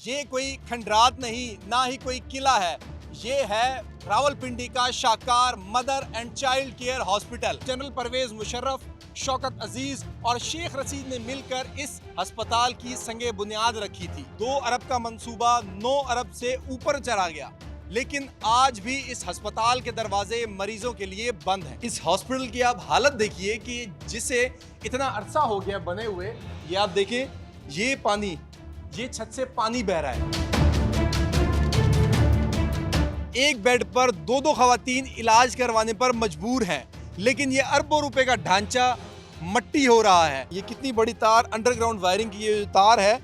ये कोई खंडरात नहीं, ना ही कोई किला है। ये है रावलपिंडी का शाकार mother and child care hospital. General Pervez Musharraf, Shaukat Aziz और शेख रशीद ने मिलकर इस अस्पताल की संगे बुनियाद रखी थी। 2 अरब का मंसूबा 9 अरब से ऊपर चला गया, लेकिन आज भी इस अस्पताल के दरवाजे मरीजों के लिए बंद हैं। इस हॉस्पिटल की आप हालत देखिए कि जिसे इतना अरसा हो गया बने हुए। ये आप देखें, ये पानी, ये छत से पानी बह रहा है। एक बेड पर 2-2 खवातीन इलाज करवाने पर मजबूर हैं, लेकिन ये अरबों रुपए का ढांचा मट्टी हो रहा है। ये कितनी बड़ी तार, अंडरग्राउंड वायरिंग की ये जो तार है,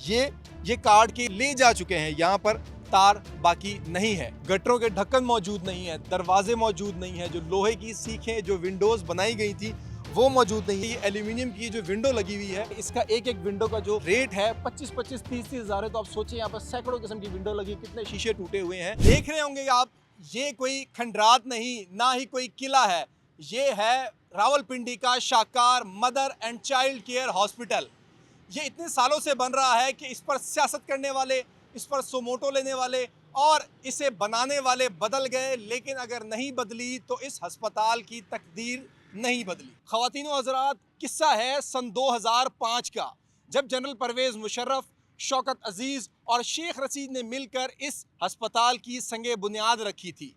ये काट के ले जा चुके हैं। यहाँ पर तार बाकी नहीं है, गटरों के ढक्कन मौजूद नहीं है, दरवाजे मौजूद नहीं है, जो लोहे की सीखें, जो विंडोज बनाई गई थी वो मौजूद नहीं है। ये एल्यूमिनियम की जो विंडो लगी हुई है, इसका एक एक विंडो का जो रेट है 25-25, 30-30 हजार है। तो आप सोचिए यहाँ पर सैकड़ों किस्म की विंडो लगी, कितने शीशे टूटे हुए हैं। देख रहे होंगे आप, ये कोई खंडरात नहीं, ना ही कोई किला है। ये है रावलपिंडी का शाकार mother and child care hospital. ये इतने सालों से बन रहा है कि इस पर सियासत करने वाले, इस पर सोमोटो लेने वाले और इसे बनाने वाले बदल गए, लेकिन अगर नहीं बदली तो इस अस्पताल की तकदीर नहीं बदली। ख़वातीनो हज़रात, किस्सा है सन 2005 का, जब जनरल परवेज मुशर्रफ, शौकत अजीज़ और शेख रशीद ने मिलकर इस अस्पताल की संगे बुनियाद रखी थी।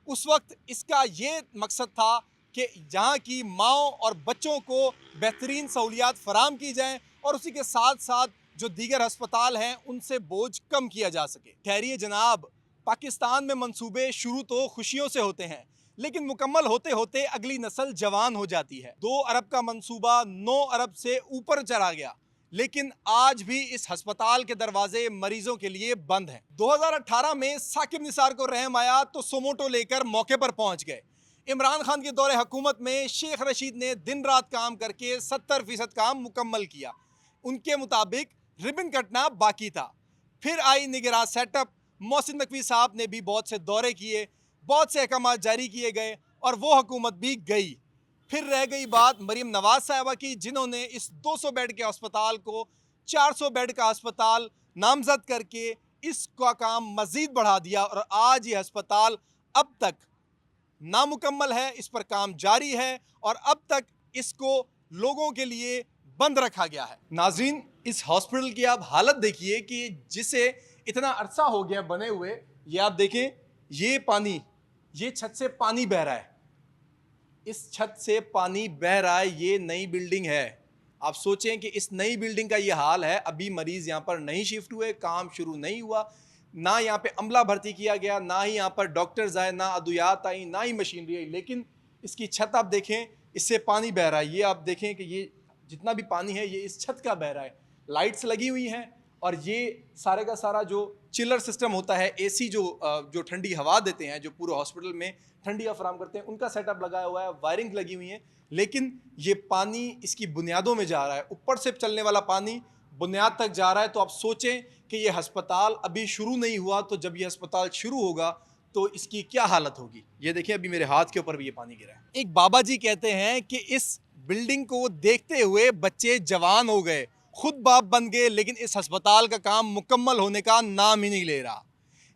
उस वक्त इसका ये मकसद था कि जहाँ की माओं और बच्चों को बेहतरीन सहूलियात फराम की जाएँ और उसी के साथ साथ जो दीगर अस्पताल हैं उनसे बोझ कम किया जा सके। ठहरिए जनाब, पाकिस्तान में मंसूबे शुरू तो खुशियों से होते हैं, लेकिन मुकम्मल होते होते अगली नस्ल जवान हो जाती है। 2 अरब का मंसूबा 9 अरब से ऊपर चला गया, लेकिन आज भी इस अस्पताल के दरवाजे मरीजों के लिए बंद हैं। 2018 में साकिब निसार को रहम आया तो सोमोटो लेकर मौके पर पहुंच गए। इमरान खान के दौरे हुकूमत में शेख रशीद ने दिन रात काम करके 70% काम मुकम्मल किया। उनके मुताबिक रिबन कटना बाकी था। फिर आई निगरान सेटअप। मोहसिन नकवी साहब ने भी बहुत से दौरे किए, बहुत से अहकाम जारी किए गए और वो हुकूमत भी गई। फिर रह गई बात मरीम नवाज साहिबा की, जिन्होंने इस 200 बेड के अस्पताल को 400 बेड का अस्पताल नामजद करके इसका काम मज़ीद बढ़ा दिया और आज ये अस्पताल अब तक नामुकम्मल है, इस पर काम जारी है और अब तक इसको लोगों के लिए बंद रखा गया है। नाज़रीन, इस हॉस्पिटल की आप हालत देखिए कि जिसे इतना अरसा हो गया बने हुए। ये आप देखें, ये पानी, ये छत से पानी बह रहा है, इस छत से पानी बह रहा है। ये नई बिल्डिंग है। आप सोचें कि इस नई बिल्डिंग का ये हाल है। अभी मरीज यहाँ पर नहीं शिफ्ट हुए, काम शुरू नहीं हुआ, ना यहाँ पे अमला भर्ती किया गया, ना ही यहाँ पर डॉक्टर्स आए, ना अद्वियात आई, ना ही मशीनरी आई, लेकिन इसकी छत आप देखें, इससे पानी बह रहा है। ये आप देखें कि ये जितना भी पानी है ये इस छत का बह रहा है। लाइट्स लगी हुई हैं और ये सारे का सारा जो चिलर सिस्टम होता है, एसी जो ठंडी हवा देते हैं, जो पूरे हॉस्पिटल में ठंडी हवा फराम करते हैं, उनका सेटअप लगाया हुआ है, वायरिंग लगी हुई है। लेकिन ये पानी इसकी बुनियादों में जा रहा है, ऊपर से चलने वाला पानी बुनियाद तक जा रहा है। तो आप सोचें कि ये अस्पताल अभी शुरू नहीं हुआ, तो जब ये अस्पताल शुरू होगा तो इसकी क्या हालत होगी। ये देखिए, अभी मेरे हाथ के ऊपर भी ये पानी गिरा है। एक बाबा जी कहते हैं कि इस बिल्डिंग को देखते हुए बच्चे जवान हो गए, खुद बाप बन गए, लेकिन इस अस्पताल का काम मुकम्मल होने का नाम ही नहीं ले रहा।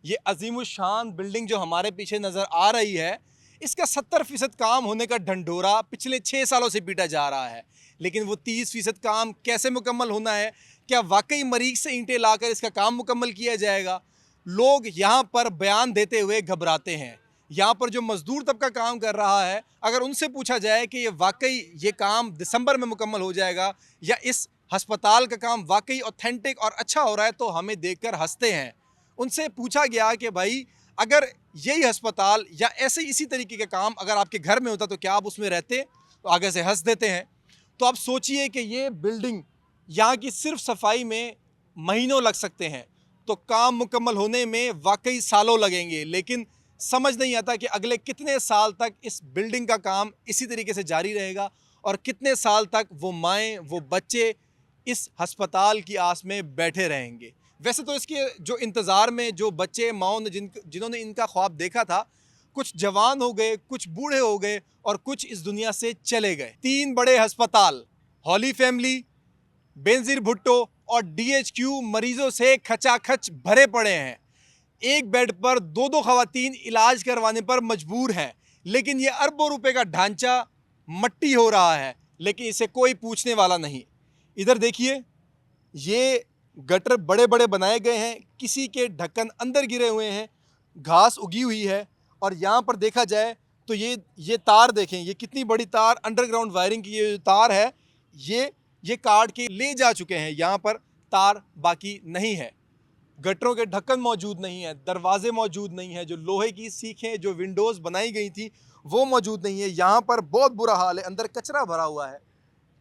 ये अजीमुशान बिल्डिंग जो हमारे पीछे नज़र आ रही है, इसका 70% काम होने का ढंढोरा पिछले 6 सालों से पीटा जा रहा है, लेकिन वो 30% काम कैसे मुकम्मल होना है? क्या वाकई मरीज से ईंटें लाकर इसका काम मुकम्मल किया जाएगा? लोग यहाँ पर बयान देते हुए घबराते हैं। यहाँ पर जो मजदूर तबका काम कर रहा है, अगर उनसे पूछा जाए कि ये वाकई ये काम दिसंबर में मुकम्मल हो जाएगा या इस अस्पताल का काम वाकई ऑथेंटिक और अच्छा हो रहा है, तो हमें देखकर हंसते हैं। उनसे पूछा गया कि भाई, अगर यही अस्पताल या ऐसे इसी तरीके का काम अगर आपके घर में होता तो क्या आप उसमें रहते? तो आगे से हंस देते हैं। तो आप सोचिए कि ये बिल्डिंग, यहाँ की सिर्फ सफाई में महीनों लग सकते हैं, तो काम मुकम्मल होने में वाकई सालों लगेंगे। लेकिन समझ नहीं आता कि अगले कितने साल तक इस बिल्डिंग का काम इसी तरीके से जारी रहेगा और कितने साल तक वो माएँ, वो बच्चे इस अस्पताल की आस में बैठे रहेंगे। वैसे तो इसके जो इंतज़ार में जो बच्चे माओं ने जिन्होंने इनका ख्वाब देखा था, कुछ जवान हो गए, कुछ बूढ़े हो गए और कुछ इस दुनिया से चले गए। 3 बड़े अस्पताल, हॉली फैमिली, बेनज़ीर भुट्टो और डीएचक्यू मरीजों से खचाखच भरे पड़े हैं। एक बेड पर दो दो खवातीन इलाज करवाने पर मजबूर हैं, लेकिन ये अरबों रुपए का ढांचा मट्टी हो रहा है, लेकिन इसे कोई पूछने वाला नहीं। इधर देखिए, ये गटर बड़े बड़े बनाए गए हैं, किसी के ढक्कन अंदर गिरे हुए हैं, घास उगी हुई है। और यहाँ पर देखा जाए तो ये तार देखें, ये कितनी बड़ी तार, अंडरग्राउंड वायरिंग की ये जो तार है, ये काट के ले जा चुके हैं। यहाँ पर तार बाकी नहीं है, गटरों के ढक्कन मौजूद नहीं है, दरवाजे मौजूद नहीं है, जो लोहे की सीखें, जो विंडोज़ बनाई गई थी वो मौजूद नहीं है। यहाँ पर बहुत बुरा हाल है, अंदर कचरा भरा हुआ है।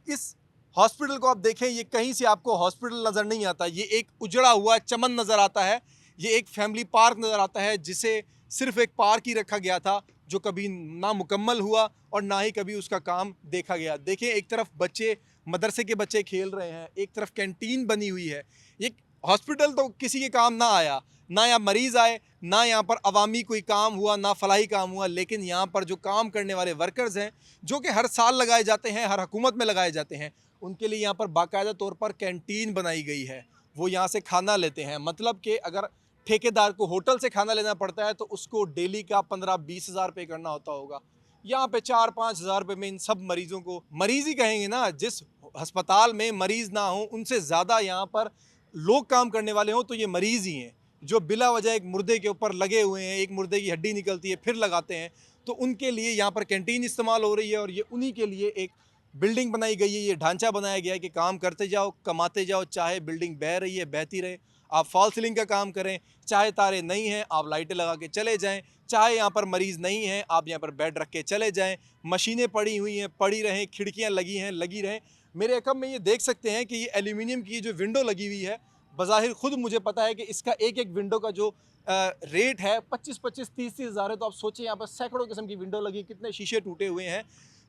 इस हॉस्पिटल को आप देखें, ये कहीं से आपको हॉस्पिटल नज़र नहीं आता, ये एक उजड़ा हुआ चमन नज़र आता है, ये एक फैमिली पार्क नज़र आता है जिसे सिर्फ एक पार्क ही रखा गया था, जो कभी ना मुकम्मल हुआ और ना ही कभी उसका काम देखा गया। देखें, एक तरफ बच्चे, मदरसे के बच्चे खेल रहे हैं, एक तरफ कैंटीन बनी हुई है। ये हॉस्पिटल तो किसी के काम ना आया, ना यहाँ मरीज़ आए, ना यहाँ पर अवामी कोई काम हुआ, ना फलाही काम हुआ, लेकिन यहाँ पर जो काम करने वाले वर्कर्स हैं, जो कि हर साल लगाए जाते हैं, हर हुकूमत में लगाए जाते हैं, उनके लिए यहाँ पर बाकायदा तौर पर कैंटीन बनाई गई है। वो यहाँ से खाना लेते हैं, मतलब कि अगर ठेकेदार को होटल से खाना लेना पड़ता है तो उसको डेली का 15-20 हज़ार पे करना होता होगा। यहाँ पे 4-5 हज़ार रुपये में इन सब मरीज़ों को, मरीज़ ही कहेंगे ना, जिस अस्पताल में मरीज़ ना हो उनसे ज़्यादा यहाँ पर लोग काम करने वाले हों तो ये मरीज़ ही हैं, जो बिला वजह एक मुर्दे के ऊपर लगे हुए हैं, एक मुर्दे की हड्डी निकलती है फिर लगाते हैं, तो उनके लिए यहाँ पर कैंटीन इस्तेमाल हो रही है। और ये उन्हीं के लिए एक बिल्डिंग बनाई गई है, ये ढांचा बनाया गया है कि काम करते जाओ, कमाते जाओ, चाहे बिल्डिंग बह रही है बहती रहे, आप फॉल सीलिंग का काम करें, चाहे तारे नहीं हैं आप लाइटें लगा के चले जाएं, चाहे यहाँ पर मरीज़ नहीं हैं आप यहाँ पर बेड रख के चले जाएं, मशीनें पड़ी हुई हैं पड़ी रहें, खिड़कियाँ लगी हैं लगी रहें। मेरे अकब में ये देख सकते हैं कि ये एल्यूमिनियम की जो विंडो लगी हुई है, बज़ाहिर खुद मुझे पता है कि इसका एक एक विंडो का जो रेट है 25-25, 30-30 हज़ार है, तो आप सोचें यहाँ पर सैकड़ों किस्म की विंडो लगी, कितने शीशे टूटे हुए हैं,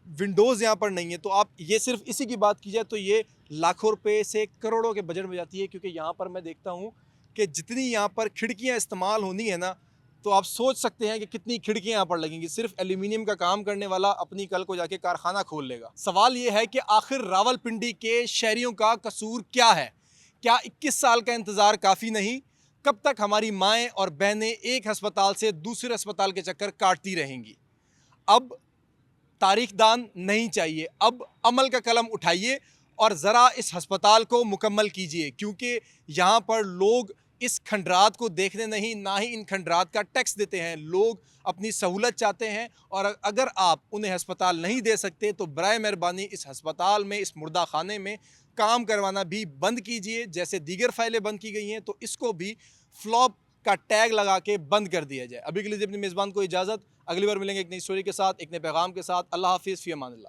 विंडोज़ यहाँ पर नहीं है। तो आप ये सिर्फ इसी की बात की जाए तो ये लाखों रुपए से करोड़ों के बजट में जाती है, क्योंकि यहाँ पर मैं देखता हूँ कि जितनी यहाँ पर खिड़कियाँ इस्तेमाल होनी है ना, तो आप सोच सकते हैं कि कितनी खिड़कियाँ यहाँ पर लगेंगी। सिर्फ एल्यूमिनियम का काम करने वाला अपनी कल को जाके कारखाना खोल लेगा। सवाल ये है कि आखिर रावलपिंडी के शहरियों का कसूर क्या है? क्या 21 साल का इंतज़ार काफ़ी नहीं? कब तक हमारी माएँ और बहनें एक अस्पताल से दूसरे अस्पताल के चक्कर काटती रहेंगी? अब तारीखदान नहीं चाहिए, अब अमल का कलम उठाइए और ज़रा इस अस्पताल को मुकम्मल कीजिए, क्योंकि यहाँ पर लोग इस खंडरात को देखने नहीं, ना ही इन खंडरात का टैक्स देते हैं। लोग अपनी सहूलत चाहते हैं, और अगर आप उन्हें अस्पताल नहीं दे सकते तो बराए मेहरबानी इस अस्पताल में, इस मुर्दा खाने में काम करवाना भी बंद कीजिए। जैसे दीगर फाइलें बंद की गई हैं तो इसको भी फ्लॉप का टैग लगा के बंद कर दिया जाए। अभी के लिए अपने मेज़बान को इजाज़त, अगली बार मिलेंगे एक नई स्टोरी के साथ, एक नए पैगाम के साथ। अल्लाह हाफिज़, फ़ी अमानिल्लाह।